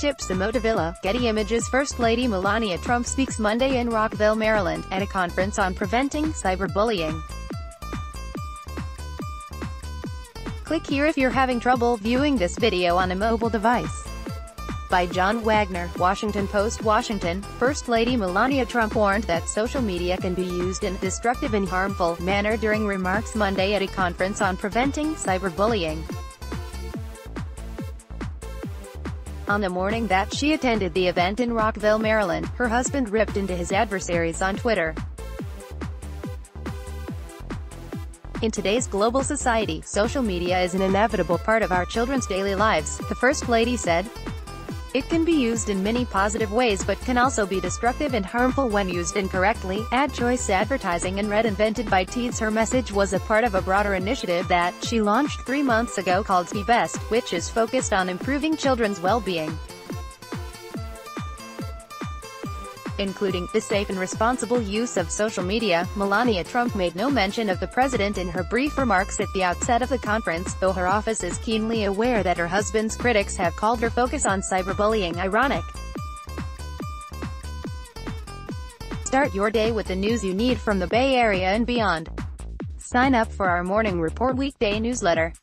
Tips the Motivilla, Getty Images. First Lady Melania Trump speaks Monday in Rockville, Maryland, at a conference on preventing cyberbullying. Click here if you're having trouble viewing this video on a mobile device. By John Wagner, Washington Post. Washington, First Lady Melania Trump warned that social media can be used in a destructive and harmful manner during remarks Monday at a conference on preventing cyberbullying. On the morning that she attended the event in Rockville, Maryland, her husband ripped into his adversaries on Twitter. In today's global society, social media is an inevitable part of our children's daily lives, the First Lady said. It can be used in many positive ways but can also be destructive and harmful when used incorrectly. Ad choice advertising and red invented by teens. Her message was a part of a broader initiative that she launched 3 months ago called Be Best, which is focused on improving children's well-being, including the safe and responsible use of social media. Melania Trump made no mention of the president in her brief remarks at the outset of the conference, though her office is keenly aware that her husband's critics have called her focus on cyberbullying ironic. Start your day with the news you need from the Bay Area and beyond. Sign up for our Morning Report weekday newsletter.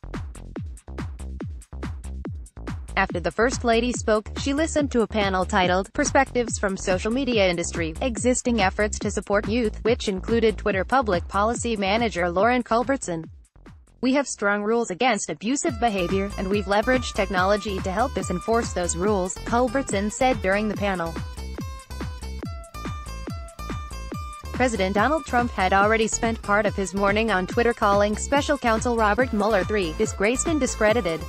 After the First Lady spoke, she listened to a panel titled, Perspectives from Social Media Industry, Existing Efforts to Support Youth, which included Twitter Public Policy Manager Lauren Culbertson. We have strong rules against abusive behavior, and we've leveraged technology to help us enforce those rules, Culbertson said during the panel. President Donald Trump had already spent part of his morning on Twitter calling Special Counsel Robert Mueller III disgraced and discredited.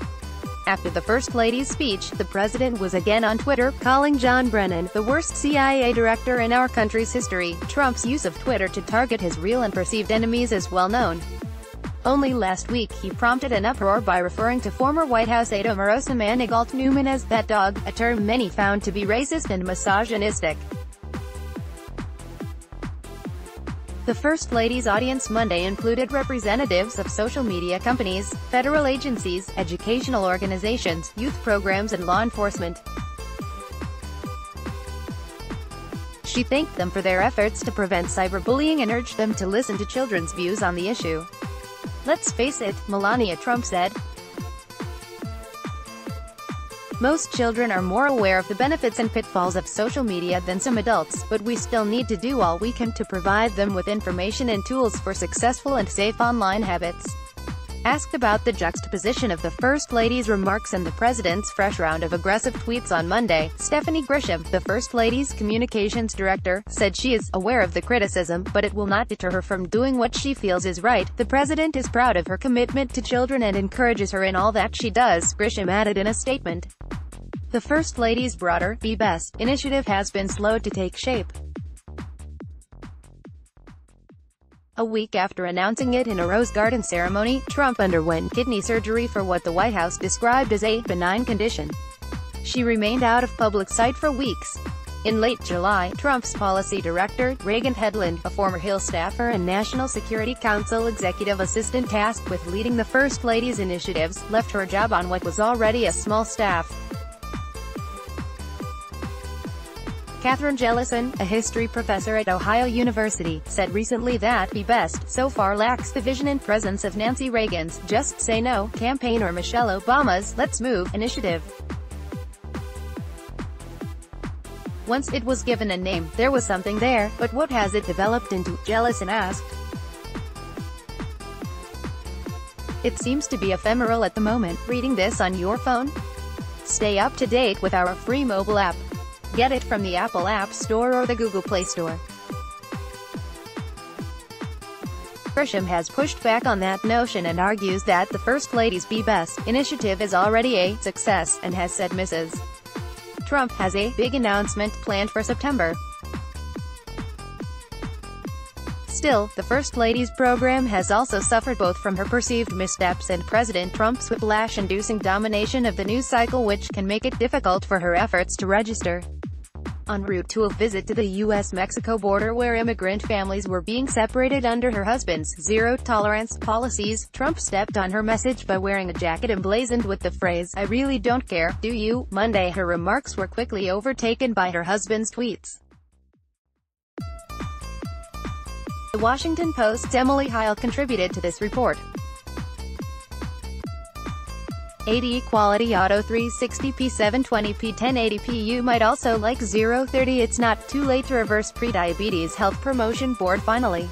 After the First Lady's speech, the president was again on Twitter, calling John Brennan the worst CIA director in our country's history. Trump's use of Twitter to target his real and perceived enemies is well known. Only last week he prompted an uproar by referring to former White House aide Omarosa Manigault Newman as "that dog," a term many found to be racist and misogynistic. The First Lady's audience Monday included representatives of social media companies, federal agencies, educational organizations, youth programs and law enforcement. She thanked them for their efforts to prevent cyberbullying and urged them to listen to children's views on the issue. Let's face it, Melania Trump said. Most children are more aware of the benefits and pitfalls of social media than some adults, but we still need to do all we can to provide them with information and tools for successful and safe online habits. Asked about the juxtaposition of the First Lady's remarks and the president's fresh round of aggressive tweets on Monday, Stephanie Grisham, the First Lady's communications director, said she is aware of the criticism, but it will not deter her from doing what she feels is right. The president is proud of her commitment to children and encourages her in all that she does, Grisham added in a statement. The First Lady's broader Be Best initiative has been slow to take shape. A week after announcing it in a Rose Garden ceremony, Trump underwent kidney surgery for what the White House described as a benign condition. She remained out of public sight for weeks. In late July, Trump's policy director, Reagan Hedlund, a former Hill staffer and National Security Council executive assistant tasked with leading the First Lady's initiatives, left her job on what was already a small staff. Catherine Jellison, a history professor at Ohio University, said recently that Be Best so far lacks the vision and presence of Nancy Reagan's Just Say No campaign or Michelle Obama's Let's Move initiative. Once it was given a name, there was something there, but what has it developed into? Jellison asked. It seems to be ephemeral at the moment. Reading this on your phone? Stay up to date with our free mobile app. Get it from the Apple App Store or the Google Play Store. Grisham has pushed back on that notion and argues that the First Lady's Be Best initiative is already a success, and has said Mrs. Trump has a big announcement planned for September. Still, the First Lady's program has also suffered both from her perceived missteps and President Trump's whiplash-inducing domination of the news cycle, which can make it difficult for her efforts to register. En route to a visit to the U.S.-Mexico border where immigrant families were being separated under her husband's zero-tolerance policies, Trump stepped on her message by wearing a jacket emblazoned with the phrase, "I really don't care, do you?" Monday. Her remarks were quickly overtaken by her husband's tweets. The Washington Post's Emily Heil contributed to this report. AD quality auto 360p 720p 1080p. You might also like 030. It's not too late to reverse pre-diabetes. Health Promotion Board. Finally,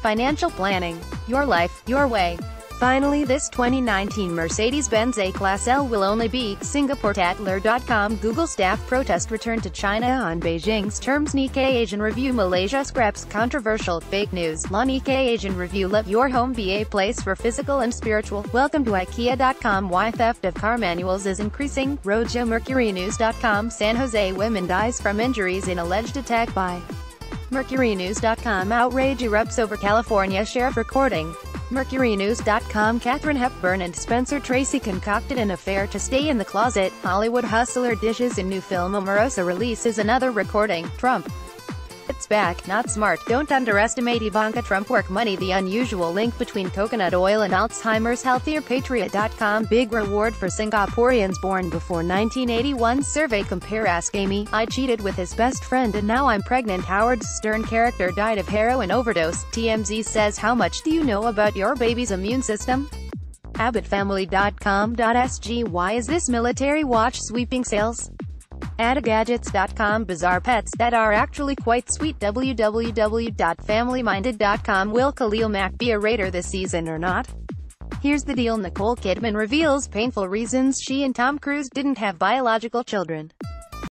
financial planning. Your life, your way. Finally, this 2019 Mercedes-Benz A-Class L will only be Singapore.Tatler.com. Google staff protest return to China on Beijing's terms. Nikkei Asian Review. Malaysia scraps controversial fake news law. Nikkei Asian Review. Let your home be a place for physical and spiritual. Welcome to IKEA.com. Why theft of car manuals is increasing. Rojo. MercuryNews.com. San Jose woman dies from injuries in alleged attack by MercuryNews.com. Outrage erupts over California sheriff recording. MercuryNews.com. Katharine Hepburn and Spencer Tracy concocted an affair to stay in the closet. Hollywood hustler dishes in new film. Omarosa releases another recording. Trump. It's back. Not smart. Don't underestimate Ivanka Trump. Work money. The unusual link between coconut oil and Alzheimer's. Healthier. Patriot.com. Big reward for Singaporeans born before 1981. Survey compare. Ask Amy. I cheated with his best friend and now I'm pregnant. Howard Stern character died of heroin overdose. TMZ says how much do you know about your baby's immune system? AbbottFamily.com.sg. Why is this military watch sweeping sales? Adagadgets.com. Bizarre pets that are actually quite sweet. www.familyminded.com. Will Khalil Mack be a Raider this season or not? Here's the deal. Nicole Kidman reveals painful reasons she and Tom Cruise didn't have biological children.